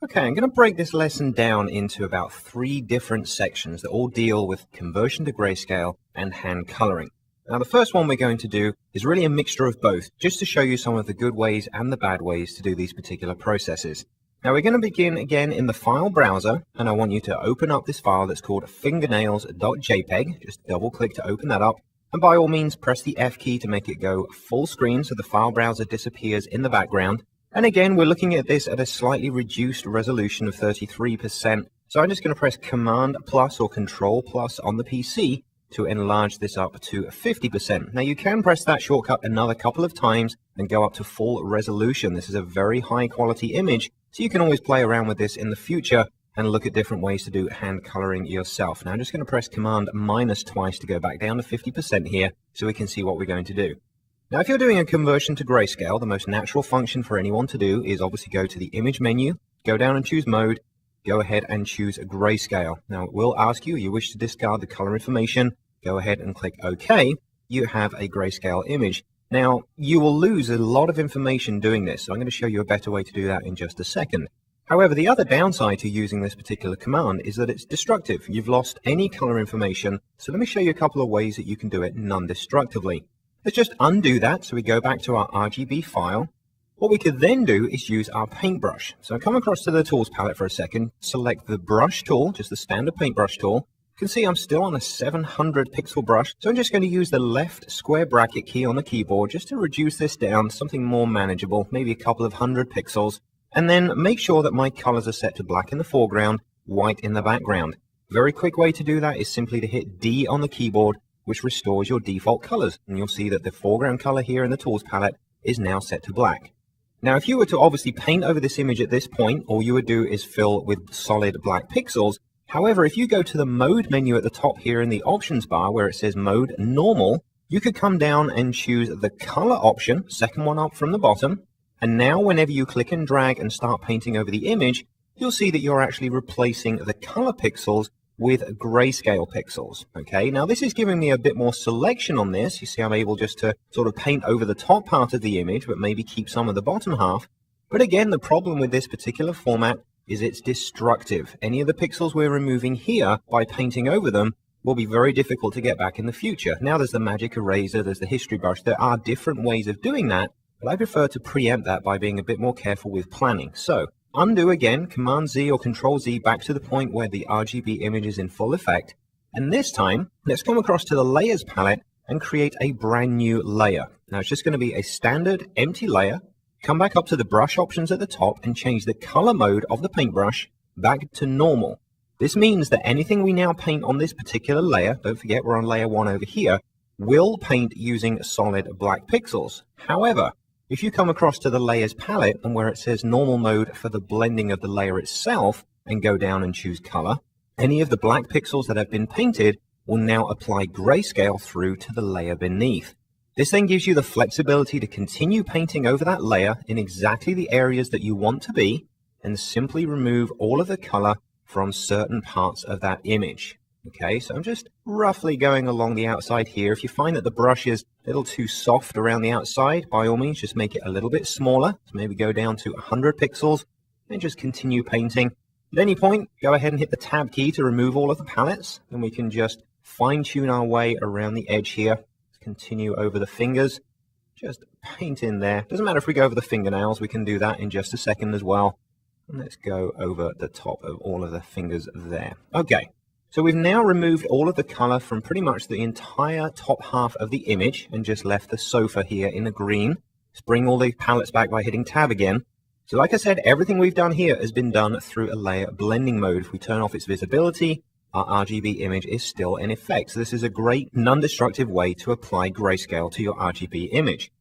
Okay, I'm going to break this lesson down into about 3 different sections that all deal with conversion to grayscale and hand coloring. Now, the first one we're going to do is really a mixture of both, just to show you some of the good ways and the bad ways to do these particular processes. Now, we're going to begin again in the file browser, and I want you to open up this file that's called fingernails.jpg. Just double click to open that up. And by all means, press the F key to make it go full screen so the file browser disappears in the background. And again, we're looking at this at a slightly reduced resolution of 33%. So I'm just going to press Command plus or Control plus on the PC to enlarge this up to 50%. Now you can press that shortcut another couple of times and go up to full resolution. This is a very high quality image, so you can always play around with this in the future and look at different ways to do hand coloring yourself. Now I'm just going to press Command minus twice to go back down to 50% here so we can see what we're going to do. Now, if you're doing a conversion to grayscale, the most natural function for anyone to do is obviously go to the image menu, go down and choose mode, go ahead and choose grayscale. Now, it will ask you wish to discard the color information, go ahead and click OK. You have a grayscale image. Now, you will lose a lot of information doing this, so I'm going to show you a better way to do that in just a second. However, the other downside to using this particular command is that it's destructive. You've lost any color information, so let me show you a couple of ways that you can do it non-destructively. Let's just undo that, so we go back to our RGB file. What we could then do is use our paintbrush. So come across to the tools palette for a second, select the brush tool, just the standard paintbrush tool. You can see I'm still on a 700 pixel brush, so I'm just going to use the left square bracket key on the keyboard just to reduce this down to something more manageable, maybe a couple of 100 pixels. And then make sure that my colors are set to black in the foreground, white in the background. Very quick way to do that is simply to hit D on the keyboard, which restores your default colors. And you'll see that the foreground color here in the tools palette is now set to black. Now, if you were to obviously paint over this image at this point, all you would do is fill with solid black pixels. However, if you go to the mode menu at the top here in the options bar where it says mode normal, you could come down and choose the color option, second one up from the bottom. And now whenever you click and drag and start painting over the image, you'll see that you're actually replacing the color pixels with grayscale pixels. Okay, now this is giving me a bit more selection on this. You see I'm able just to sort of paint over the top part of the image, but maybe keep some of the bottom half. But again, the problem with this particular format is it's destructive. Any of the pixels we're removing here by painting over them will be very difficult to get back in the future. Now there's the magic eraser, there's the history brush. There are different ways of doing that, but I prefer to preempt that by being a bit more careful with planning. So undo again, Command Z or Control Z back to the point where the RGB image is in full effect. And this time, let's come across to the Layers palette and create a brand new layer. Now it's just going to be a standard empty layer. Come back up to the brush options at the top and change the color mode of the paintbrush back to normal. This means that anything we now paint on this particular layer, don't forget we're on layer 1 over here, will paint using solid black pixels. However, if you come across to the Layers palette and where it says normal mode for the blending of the layer itself and go down and choose color, any of the black pixels that have been painted will now apply grayscale through to the layer beneath. This then gives you the flexibility to continue painting over that layer in exactly the areas that you want to be and simply remove all of the color from certain parts of that image. Okay, so I'm just roughly going along the outside here. If you find that the brush is a little too soft around the outside, by all means, just make it a little bit smaller. So maybe go down to 100 pixels and just continue painting. At any point, go ahead and hit the Tab key to remove all of the palettes. And we can just fine tune our way around the edge here. Let's continue over the fingers. Just paint in there. Doesn't matter if we go over the fingernails. We can do that in just a second as well. And let's go over the top of all of the fingers there. Okay. So we've now removed all of the color from pretty much the entire top half of the image and just left the sofa here in the green. Let's bring all the palettes back by hitting Tab again. So like I said, everything we've done here has been done through a layer blending mode. If we turn off its visibility, our RGB image is still in effect. So this is a great non-destructive way to apply grayscale to your RGB image.